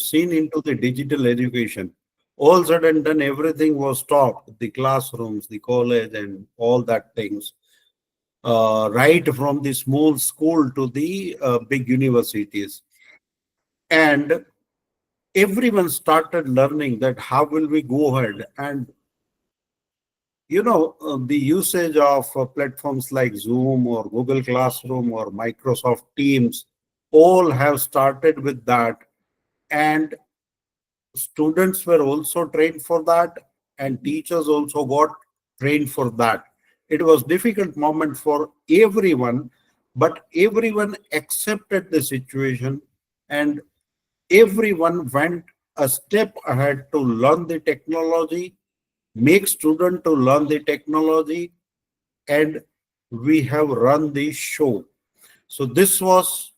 seen into the digital education. All said and done, everything was stopped. The classrooms, the college, and all that things. Right from the small school to the big universities. And everyone started learning that how will we go ahead. And the usage of platforms like Zoom or Google Classroom or Microsoft Teams all have started with that. And students were also trained for that, and teachers also got trained for that. It was difficult moment for everyone, but everyone accepted the situation, and everyone went a step ahead to learn the technology, make students to learn the technology, and we have run the show. So this was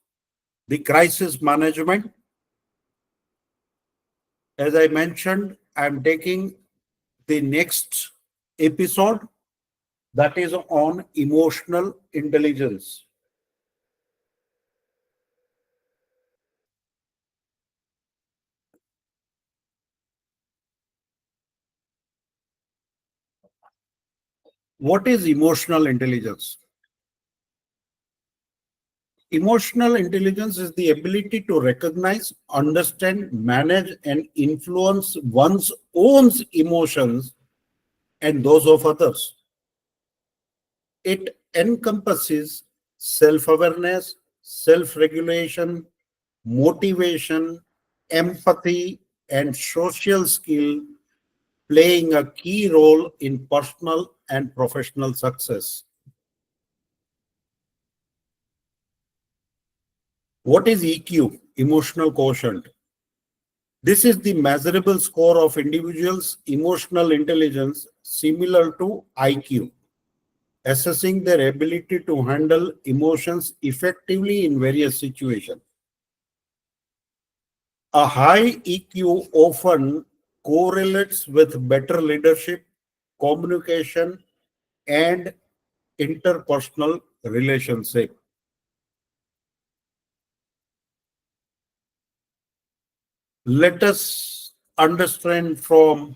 the crisis management. As I mentioned, I'm taking the next episode that is on emotional intelligence. What is emotional intelligence? Emotional intelligence is the ability to recognize, understand, manage, and influence one's own emotions and those of others. It encompasses self-awareness, self-regulation, motivation, empathy, and social skill, playing a key role in personal and professional success. What is EQ? Emotional quotient. This is the measurable score of individuals' emotional intelligence similar to IQ, assessing their ability to handle emotions effectively in various situations. A high EQ often correlates with better leadership, communication, and interpersonal relationship. Let us understand from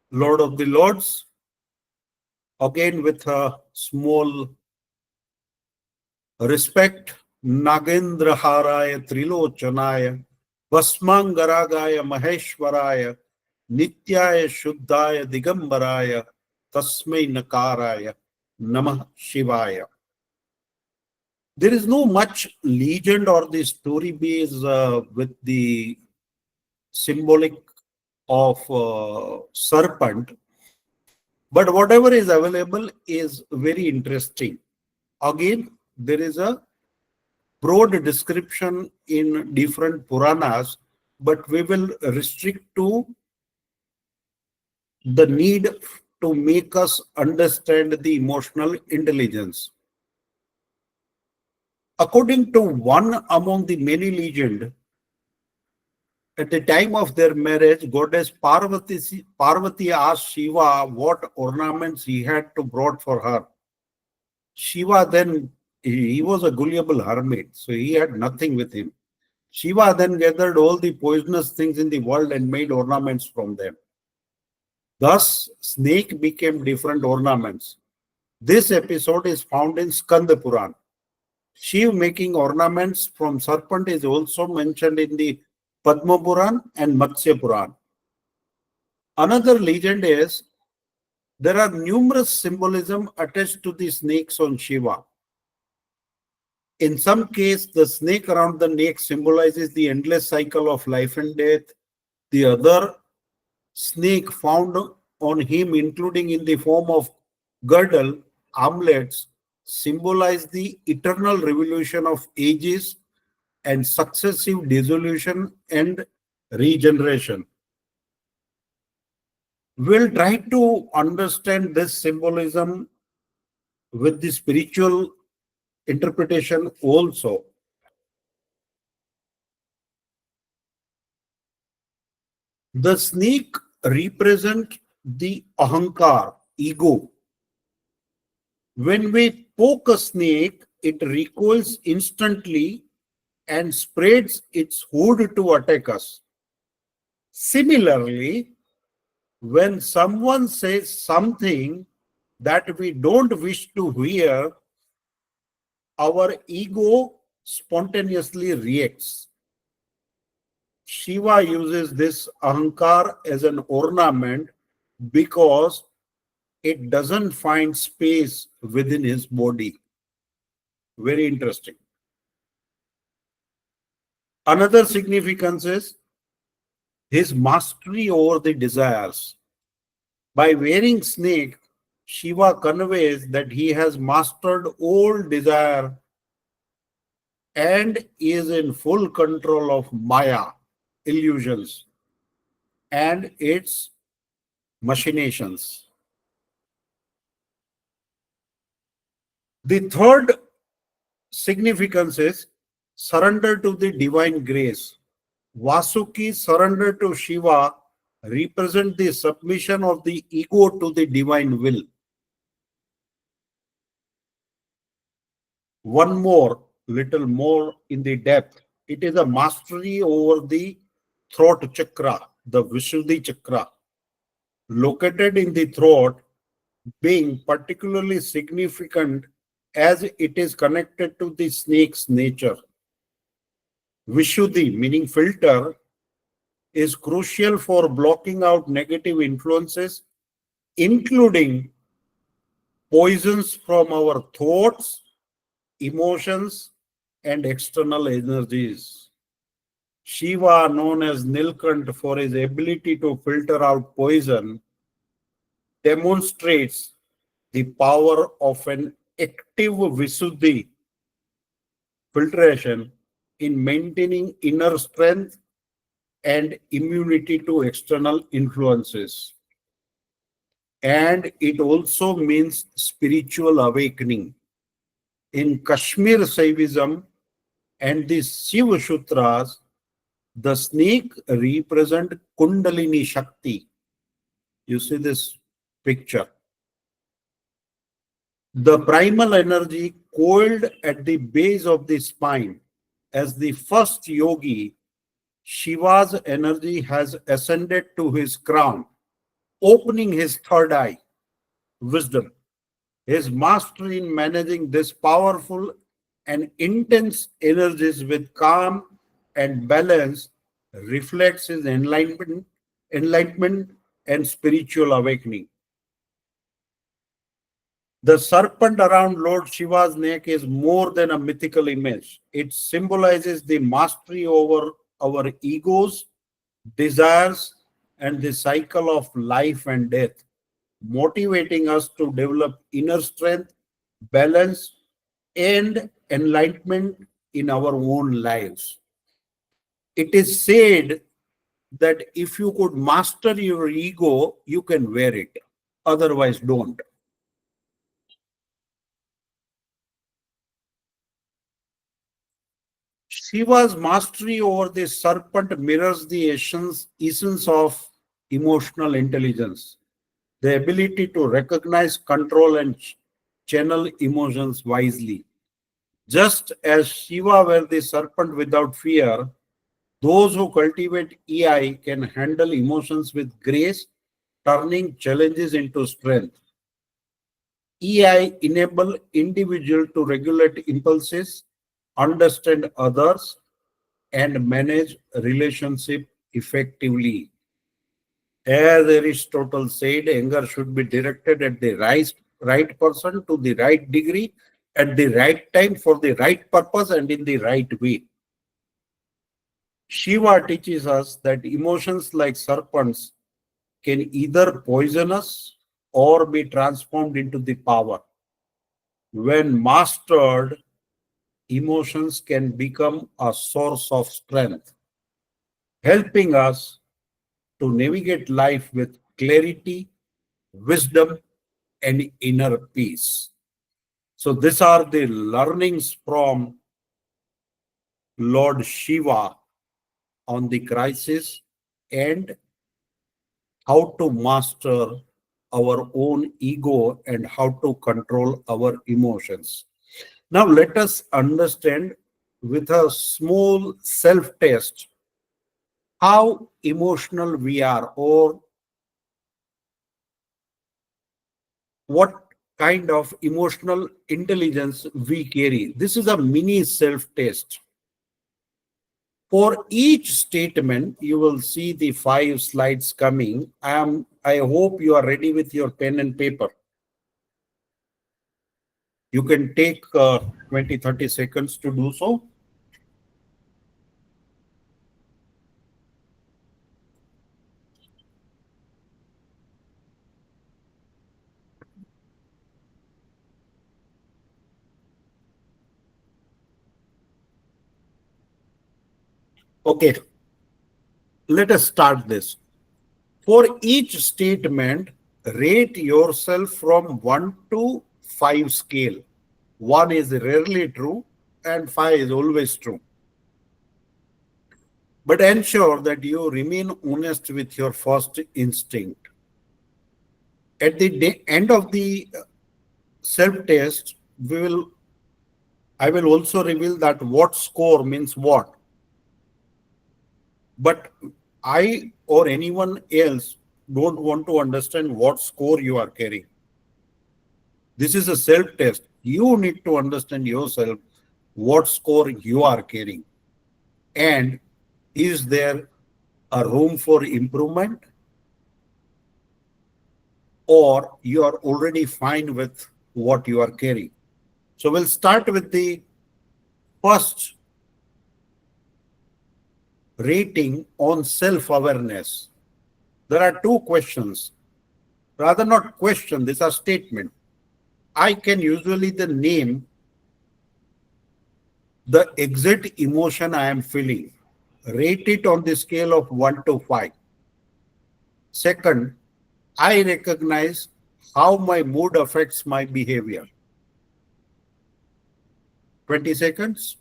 Lord of the Lords, again with a small respect. Nagendra Haraya Trilochanaya Vasmangaragaya Maheshwaraya Nityaya Shuddhaya Digambaraya Tasmai Nakaraya Namah Shivaya. There is no much legend or the story base with the symbolic of serpent, but whatever is available is very interesting. Again, there is a broad description in different Puranas, but we will restrict to the need to make us understand the emotional intelligence. According to one among the many legends, at the time of their marriage, goddess Parvati asked Shiva what ornaments he had to brought for her. Shiva then, he was a gullible hermit, so he had nothing with him. Shiva then gathered all the poisonous things in the world and made ornaments from them. Thus, snake became different ornaments. This episode is found in Skanda Puran. Shiv making ornaments from serpent is also mentioned in the Padma Puran and Matsya Puran. Another legend is there are numerous symbolism attached to the snakes on Shiva. In some case, the snake around the neck symbolizes the endless cycle of life and death. The other snake found on him, including in the form of girdle, armlets, symbolize the eternal revolution of ages and successive dissolution and regeneration. We'll try to understand this symbolism with the spiritual interpretation also. The snake represents the ahankar, ego. When we poke a snake, it recoils instantly and spreads its hood to attack us. Similarly, when someone says something that we don't wish to hear, our ego spontaneously reacts. Shiva uses this ahankar as an ornament because it doesn't find space within his body. Very interesting. Another significance is his mastery over the desires. By wearing snake, Shiva conveys that he has mastered all desire and is in full control of Maya, illusions, and its machinations. The third significance is surrender to the divine grace. Vasuki's surrender to Shiva represent the submission of the ego to the divine will. One more, little more in the depth. It is a mastery over the throat chakra, the Vishuddhi chakra, located in the throat, being particularly significant as it is connected to the snake's nature. Vishuddhi, meaning filter, is crucial for blocking out negative influences, including poisons from our thoughts, emotions, and external energies. Shiva, known as Nilkant for his ability to filter out poison, demonstrates the power of an active Visuddhi filtration in maintaining inner strength and immunity to external influences. And it also means spiritual awakening. In Kashmir Saivism and the Shiva Sutras, the snake represent Kundalini Shakti. You see this picture. The primal energy coiled at the base of the spine. As the first yogi, Shiva's energy has ascended to his crown, opening his third eye, wisdom. His mastery in managing this powerful and intense energies with calm and balance reflects his enlightenment and spiritual awakening. The serpent around Lord Shiva's neck is more than a mythical image. It symbolizes the mastery over our egos, desires, and the cycle of life and death, motivating us to develop inner strength, balance, and enlightenment in our own lives. It is said that if you could master your ego, you can wear it. Otherwise, don't. Shiva's mastery over the serpent mirrors the essence of emotional intelligence, the ability to recognize, control, and channel emotions wisely. Just as Shiva were the serpent without fear, those who cultivate EI can handle emotions with grace, turning challenges into strength. EI enable individual to regulate impulses, understand others, and manage relationship effectively. As Aristotle said, anger should be directed at the right person to the right degree, at the right time, for the right purpose, and in the right way. Shiva teaches us that emotions like serpents can either poison us or be transformed into the power. When mastered, emotions can become a source of strength, helping us to navigate life with clarity, wisdom, and inner peace. So, these are the learnings from Lord Shiva on the crisis and how to master our own ego and how to control our emotions. Now, let us understand with a small self test how emotional we are, or what kind of emotional intelligence we carry. This is a mini self-test. For each statement, you will see the 5 slides coming. I hope you are ready with your pen and paper. You can take 20-30 seconds to do so. Okay, let us start this. For each statement, rate yourself from 1 to 5 scale. 1 is rarely true and 5 is always true. But ensure that you remain honest with your first instinct. At the end of the self-test, I will also reveal that what score means what. But I or anyone else don't want to understand what score you are carrying. This is a self-test. You need to understand yourself what score you are carrying. And is there a room for improvement, or you are already fine with what you are carrying? So we'll start with the first rating on self-awareness. There are 2 questions. Rather not question, these are statement. I can usually the name the exact emotion I am feeling. Rate it on the scale of 1 to 5. Second, I recognize how my mood affects my behavior. 20 seconds.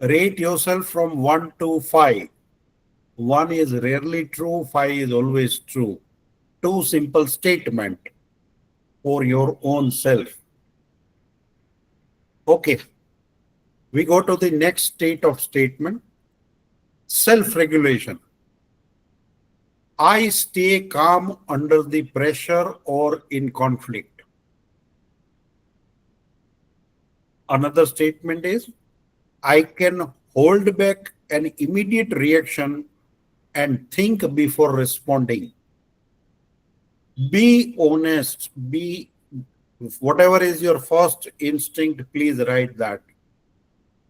Rate yourself from 1 to 5. 1 is rarely true, 5 is always true. 2 simple statement for your own self. Okay, we go to the next state of statement. Self-regulation. I stay calm under the pressure or in conflict. Another statement is, I can hold back an immediate reaction and think before responding. Be honest. Be whatever is your first instinct, please write that.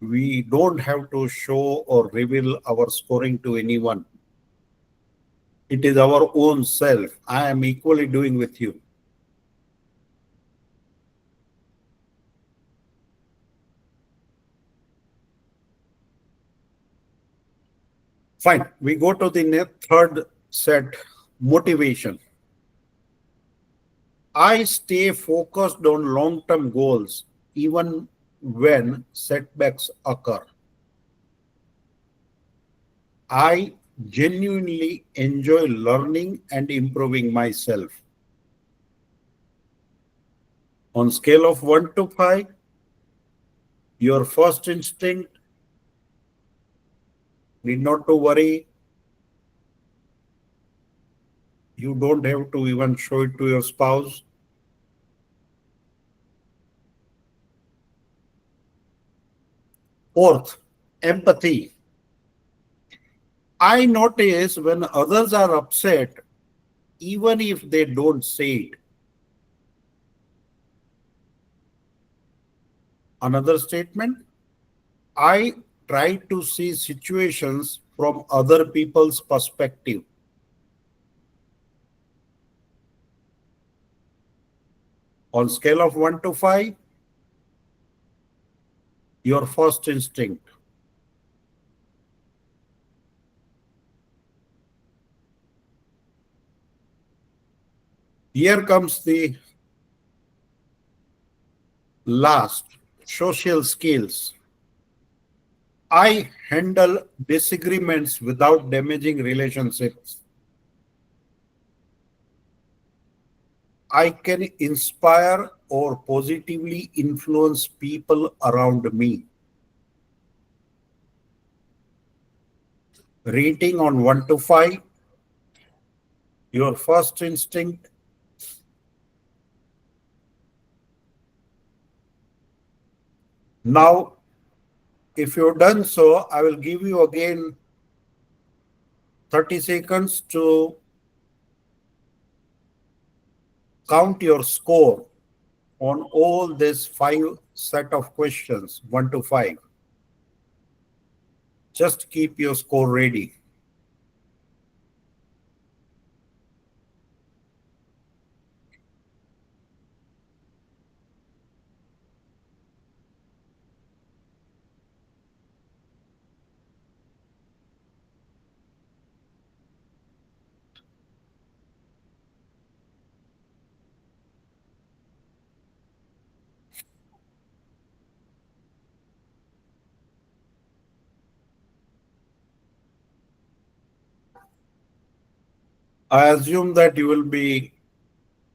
We don't have to show or reveal our scoring to anyone. It is our own self. I am equally doing with you. Fine. We go to the third set, motivation. I stay focused on long-term goals even when setbacks occur. I genuinely enjoy learning and improving myself. On scale of 1 to 5, your first instinct, need not to worry. You don't have to even show it to your spouse. Fourth, empathy. I notice when others are upset, even if they don't say it. Another statement, I try to see situations from other people's perspective. On scale of 1 to 5, your first instinct. Here comes the last, social skills. I handle disagreements without damaging relationships. I can inspire or positively influence people around me. Rating on 1 to 5, your first instinct. Now, if you've done so, I will give you again 30 seconds to count your score on all these 5 set of questions, 1 to 5. Just keep your score ready. I assume that you will be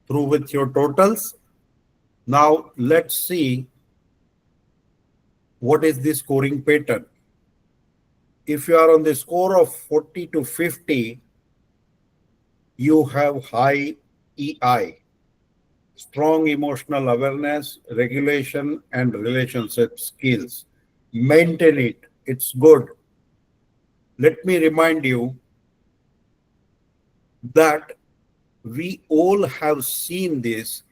through with your totals. Now, let's see what is the scoring pattern. If you are on the score of 40 to 50, you have high EI, strong emotional awareness, regulation, and relationship skills. Maintain it. It's good. Let me remind you that we all have seen this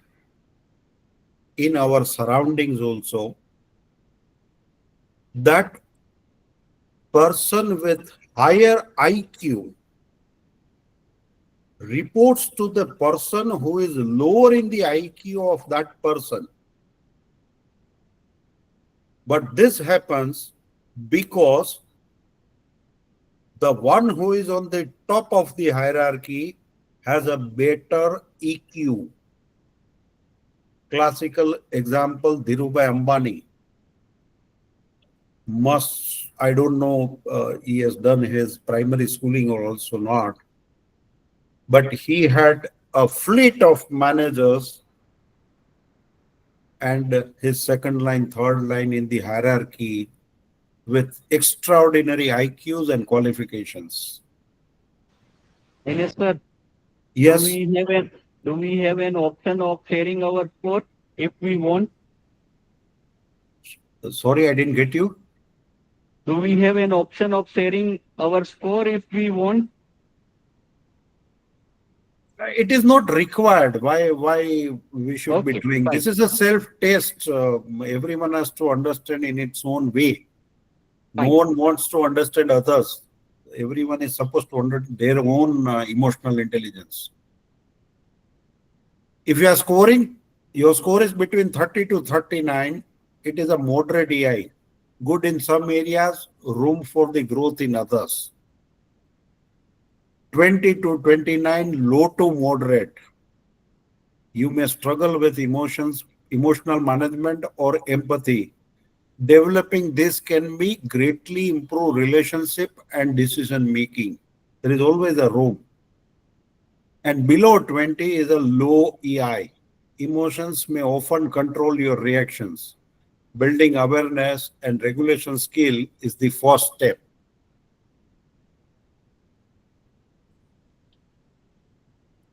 in our surroundings also, that person with higher IQ reports to the person who is lower in the IQ of that person. But this happens because the one who is on the top of the hierarchy has a better EQ. Classical example, Dhirubhai Ambani. I don't know, he has done his primary schooling or also not, but he had a fleet of managers and his second line, third line in the hierarchy with extraordinary IQs and qualifications. Yes, sir. Do Yes, we have an do we have an option of sharing our score if we want? sorry, I didn't get you. Do we have an option of sharing our score if we want? It is not required. Why we should be Okay, doing fine, this? Is a self test. Everyone has to understand in its own way. No fine. one wants to understand others. Everyone is supposed to understand their own emotional intelligence. If you are scoring, your score is between 30 to 39. It is a moderate EI. Good in some areas, room for the growth in others. 20 to 29, low to moderate. You may struggle with emotions, emotional management, or empathy. Developing this can be greatly improve relationship and decision making. There is always a room. And below 20 is a low EI. Emotions may often control your reactions. Building awareness and regulation skill is the first step.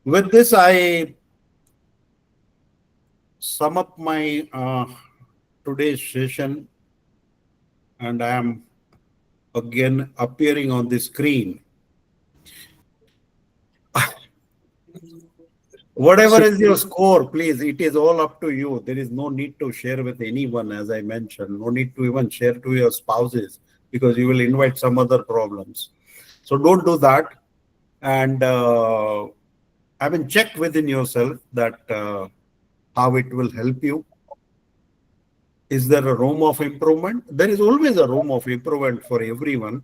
With this, I sum up my today's session, and I am again appearing on the screen. Whatever So, is your score, please, it is all up to you. There is no need to share with anyone, as I mentioned. No need to even share to your spouses because you will invite some other problems. So don't do that. And I mean, check within yourself that how it will help you. Is there a room of improvement? There is always a room of improvement for everyone.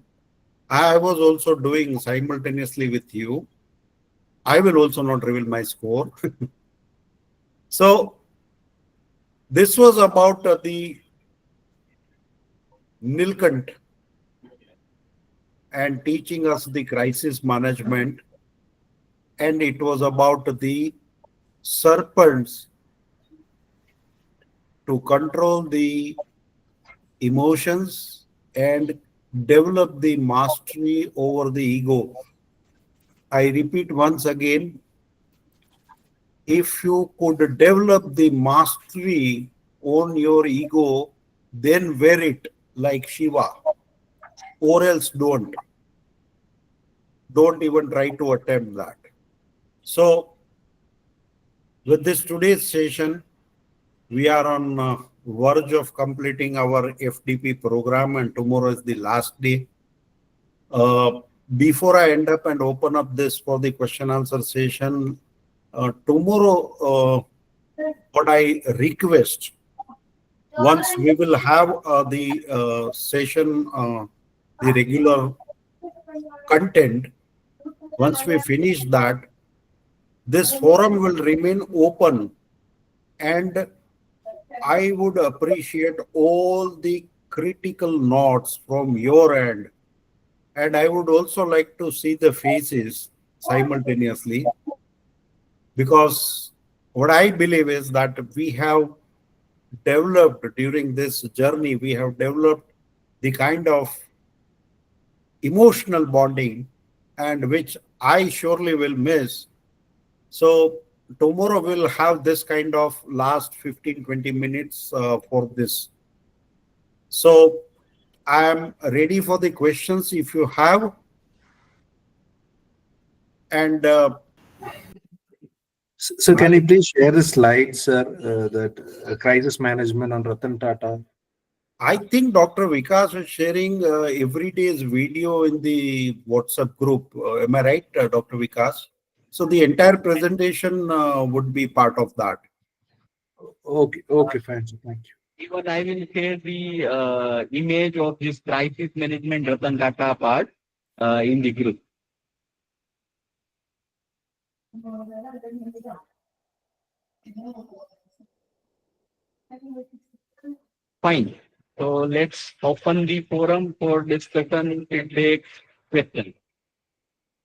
I was also doing simultaneously with you. I will also not reveal my score. So this was about the Nilkant and teaching us the crisis management, and it was about the serpents to control the emotions and develop the mastery over the ego. I repeat once again, if you could develop the mastery on your ego, then wear it like Shiva, or else don't. Don't even try to attempt that. So, with this today's session, we are on verge of completing our FDP program, and tomorrow is the last day. Before I end up and open up this for the question answer session, tomorrow, what I request, once we will have the session, the regular content, once we finish that, this forum will remain open, and I would appreciate all the critical notes from your end. And I would also like to see the faces simultaneously, because what I believe is that we have developed during this journey, we have developed the kind of emotional bonding and which I surely will miss. So tomorrow we'll have this kind of last 15-20 minutes for this. So I am ready for the questions if you have. And So can you please share the slides, sir, that crisis management on Ratan Tata? I think Dr. Vikas is sharing every day's video in the WhatsApp group. Am I right, Dr. Vikas? So the entire presentation would be part of that. Okay, okay, fine, sir. Thank you. Even I will share the image of this crisis management Ratan Tata part in the group. Fine. So let's open the forum for discussion, feedback, question.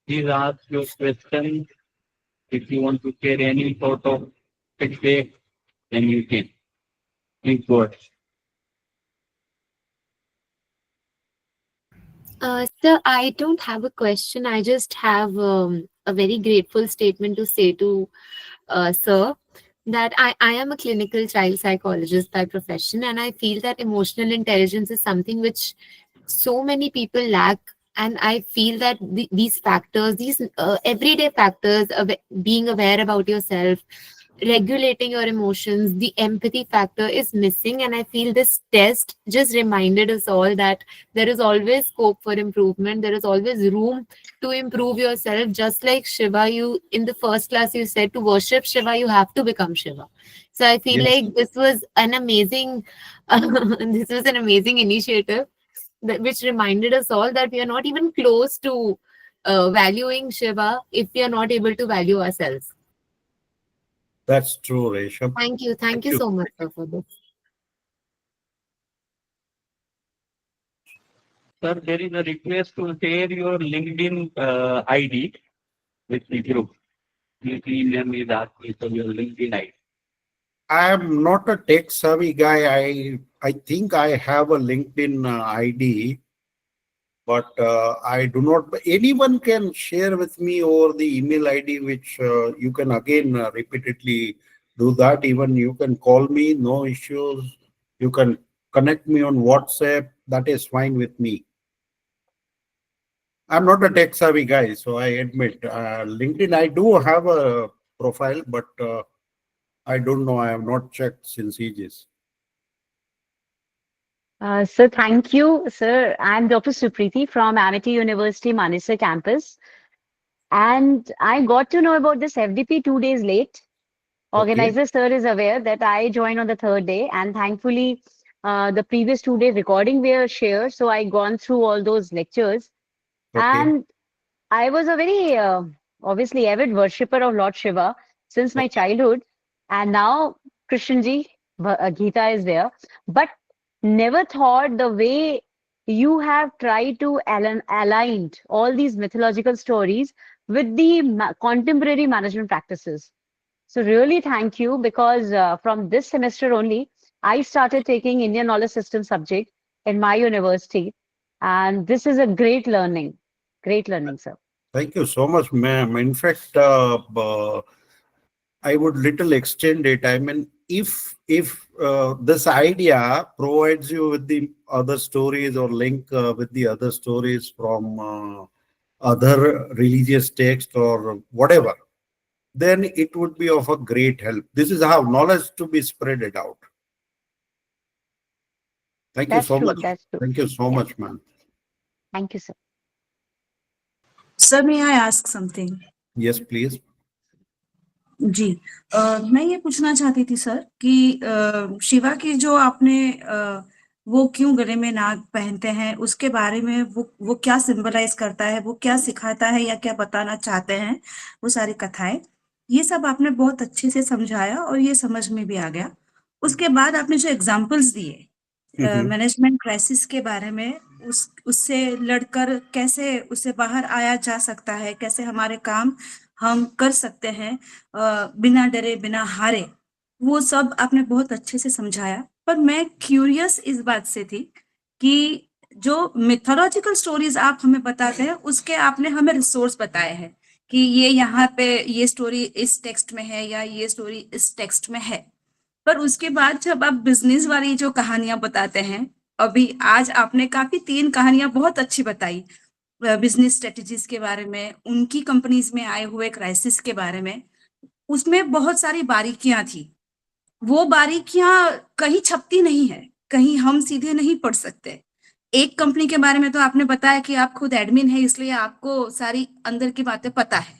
Please ask your question. If you want to share any sort of feedback, then you can. Please go ahead. Sir, I don't have a question. I just have a very grateful statement to say to sir, that I am a clinical child psychologist by profession, and I feel that emotional intelligence is something which so many people lack. And I feel that these factors, these everyday factors of being aware about yourself, regulating your emotions, the empathy factor is missing. And I feel this test just reminded us all that there is always scope for improvement. There is always room to improve yourself. Just like Shiva, you in the first class, you said to worship Shiva, you have to become Shiva. So I feel Yes, like this was an amazing, this was an amazing initiative that, which reminded us all that we are not even close to valuing Shiva if we are not able to value ourselves. that's true, Resham. Thank you. Thank Thank you you. so much, sir, for this. Sir, there is a request to share your LinkedIn ID with the group. Please email me that with your LinkedIn ID. I am not a tech savvy guy. I think I have a LinkedIn ID, but I do not. Anyone can share with me over the email ID, which you can again repeatedly do that. Even you can call me, no issues. You can connect me on WhatsApp. That is fine with me. I'm not a tech savvy guy, so I admit. LinkedIn, I do have a profile, but I don't know. I have not checked since ages. Sir, thank you, sir. I'm Dr. Supriti from Amity University, Manesar campus. And I got to know about this FDP 2 days late. Okay, Organizer, sir, is aware that I joined on the third day, and thankfully, the previous 2 days recording were shared. So I gone through all those lectures. okay, And I was a very obviously avid worshipper of Lord Shiva since my okay. childhood, and now Krishna ji, Gita is there, but never thought the way you have tried to align all these mythological stories with the contemporary management practices. So really thank you, because from this semester only, I started taking Indian knowledge system subject in my university. And this is a great learning, sir. Thank you so much, ma'am. In fact, I would little extend it. I mean, if this idea provides you with the other stories or link with the other stories from other religious text or whatever, then it would be of a great help. This is how knowledge to be spread it out. Thank you That's so true. much. That's true. Thank you so Yeah. much, ma'am. Thank you, sir. Sir, may I ask something? Yes, please. जी मैं ये पूछना चाहती थी sir कि शिवा की जो आपने वो क्यों गले में नाग पहनते हैं उसके बारे में वो क्या सिंबलाइज करता है, वो क्या सिखाता है या क्या बताना चाहते हैं, वो सारी कथाएं, ये सब आपने बहुत अच्छे से समझाया और ये समझ में भी आ गया। उसके बाद आपने जो एग्जांपल्स दिए मैनेजमेंट क्राइसिस के बारे में, उससे लड़कर कैसे उससे बाहर आया जा सकता है, कैसे हमारे काम हम कर सकते हैं बिना डरे बिना हारे, वो सब आपने बहुत अच्छे से समझाया। पर मैं क्यूरियस इस बात से थी कि जो मिथोलॉजिकल स्टोरीज आप हमें बताते हैं उसके आपने हमें रिसोर्स बताए हैं कि ये यहाँ पे ये स्टोरी इस टेक्स्ट में है या ये स्टोरी इस टेक्स्ट में है, पर उसके बाद जब आप बिजनेस वाली जो कहानियां बताते हैं, अभी आज आपने काफी 3 कहानियां बहुत अच्छी बताई बिजनेस स्ट्रेटजीज के बारे में, उनकी कंपनीज में आए हुए क्राइसिस के बारे में, उसमें बहुत सारी बारीकियां थी। वो बारीकियां कहीं छपती नहीं है, कहीं हम सीधे नहीं पढ़ सकते। एक कंपनी के बारे में तो आपने बताया कि आप खुद एडमिन है इसलिए आपको सारी अंदर की बातें पता है,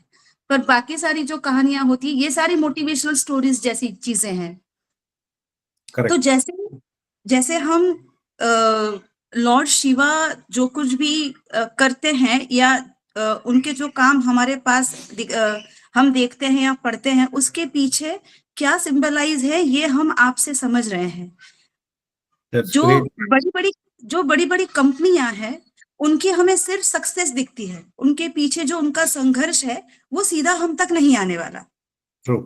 पर बाकी सारी जो कहानियां होती ये सारी मोटिवेशनल स्टोरीज जैसी चीजें हैं। तो जैसे जैसे हम लॉर्ड शिवा जो कुछ भी करते हैं या उनके जो काम हमारे पास हम देखते हैं या पढ़ते हैं, उसके पीछे क्या सिंबलाइज है ये हम आपसे समझ रहे हैं। जो बड़ी बड़ी कंपनियां हैं उनकी हमें सिर्फ सक्सेस दिखती है, उनके पीछे जो उनका संघर्ष है वो सीधा हम तक नहीं आने वाला। True.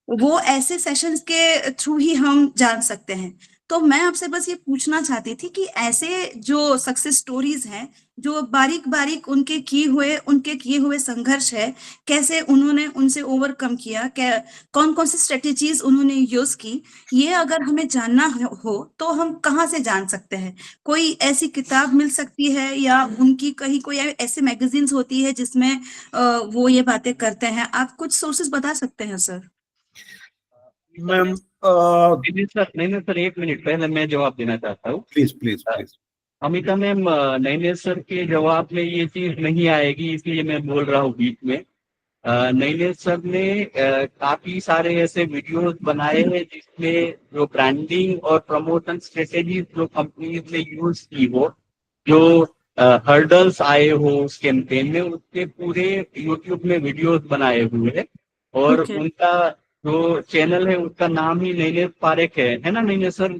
वो ऐसे सेशंस के थ्रू ही हम जान सकते हैं। तो मैं आपसे बस ये पूछना चाहती थी कि ऐसे जो सक्सेस स्टोरीज हैं, जो बारीक बारीक उनके किए हुए संघर्ष है, कैसे उन्होंने उनसे ओवरकम किया, कौन कौन सी स्ट्रेटेजीज उन्होंने यूज की, ये अगर हमें जानना हो तो हम कहाँ से जान सकते हैं? कोई ऐसी किताब मिल सकती है या उनकी कहीं कोई ऐसे मैगजीन्स होती है जिसमें वो ये बातें करते हैं? आप कुछ सोर्सेस बता सकते हैं सर? मैम नहीं सर, 1 मिनट पहले मैं जवाब देना चाहता हूँ। प्लीज अमिता मैम, नहीं सर के जवाब में ये चीज नहीं आएगी, इसलिए मैं बोल रहा हूँ बीच में। नहीं सर ने काफी सारे ऐसे वीडियोस बनाए हैं जिसमें जो ब्रांडिंग और प्रमोशन स्ट्रेटेजीज जो कंपनीज ने यूज की हो, जो हर्डल्स आए हो उस कैंपेन में, उसके पूरे यूट्यूब में वीडियोस बनाए हुए हैं। और उनका जो चैनल है उसका नाम ही नैनेश पारेख है ना नैनेश सर?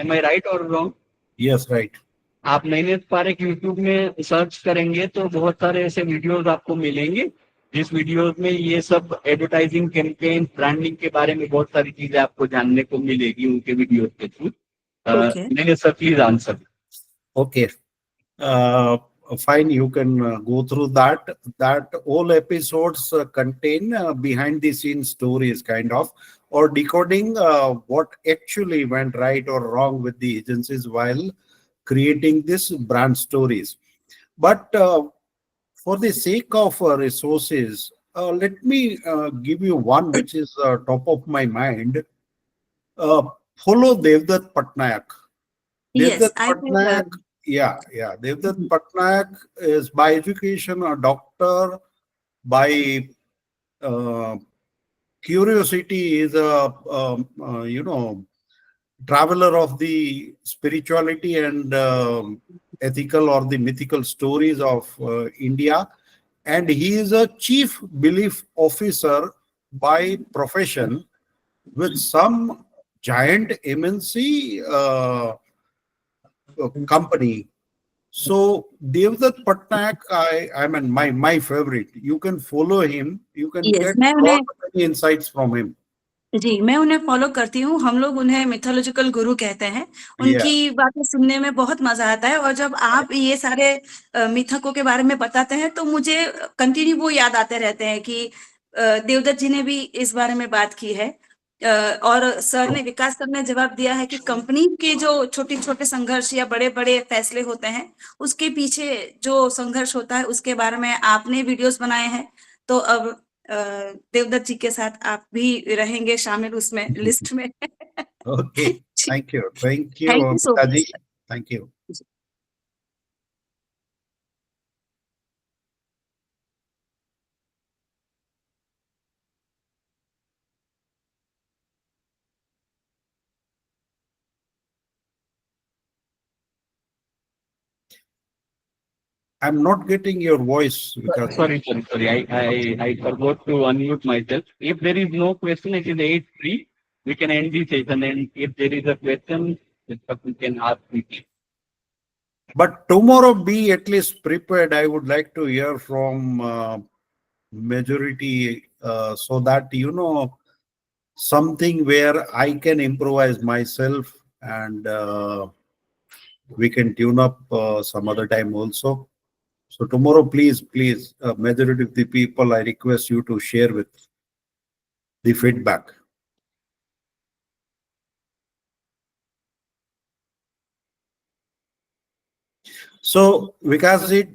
एम आई राइट और रॉन्ग? Yes, right. आप नैनेश पारेख यूट्यूब में सर्च करेंगे तो बहुत सारे ऐसे वीडियोस आपको मिलेंगे जिस वीडियोस में ये सब एडवर्टाइजिंग कैंपेन ब्रांडिंग के बारे में बहुत सारी चीजें आपको जानने को मिलेगी उनके वीडियोस के through. Nainesh sir please answer. Okay. Fine, you can go through that. That all episodes contain behind the scenes stories, kind of, or decoding what actually went right or wrong with the agencies while creating this brand stories. But for the sake of resources, let me give you one which is top of my mind. Follow Devdutt Patnaik. Yes, Devdutt Patnaik. Yeah. Devdutt Patnaik is by education a doctor, by curiosity is a traveler of the spirituality and ethical or the mythical stories of India, and he is a chief belief officer by profession with some giant MNC company. So Devdutt Patnaik, I mean my favorite. You can follow him. You can Yes, get मैं lot उन्हें of many insights from him. जी, मैं उन्हें follow करती हूँ। हम लोग उन्हें mythological गुरु कहते हैं। Yeah. उनकी बातें सुनने में बहुत मज़ा आता है और जब आप ये सारे मिथकों के बारे में बताते हैं, तो मुझे कंटिन्यू वो याद आते रहते हैं कि देवदत्त जी ने भी इस बारे में बात की है। और सर ने, विकास सर ने जवाब दिया है कि कंपनी के जो छोटे-छोटे संघर्ष या बड़े-बड़े फैसले होते हैं, उसके पीछे जो संघर्ष होता है, उसके बारे में आपने वीडियोज़ बनाए हैं। तो अब देवदत्त जी के साथ आप भी रहेंगे शामिल उसमें, लिस्ट में। Okay. जी, Thank you. Thank you, thank you so Mitaji. Much. Thank you. I'm not getting your voice because Sorry. I forgot to unmute myself. If there is no question, it is 8:03. We can end the session, and if there is a question, we can ask me. but tomorrow be at least prepared. I would like to hear from majority so that something where I can improvise myself and we can tune up some other time also. So tomorrow, please, majority of the people, I request you to share with the feedback. So Vikas ji,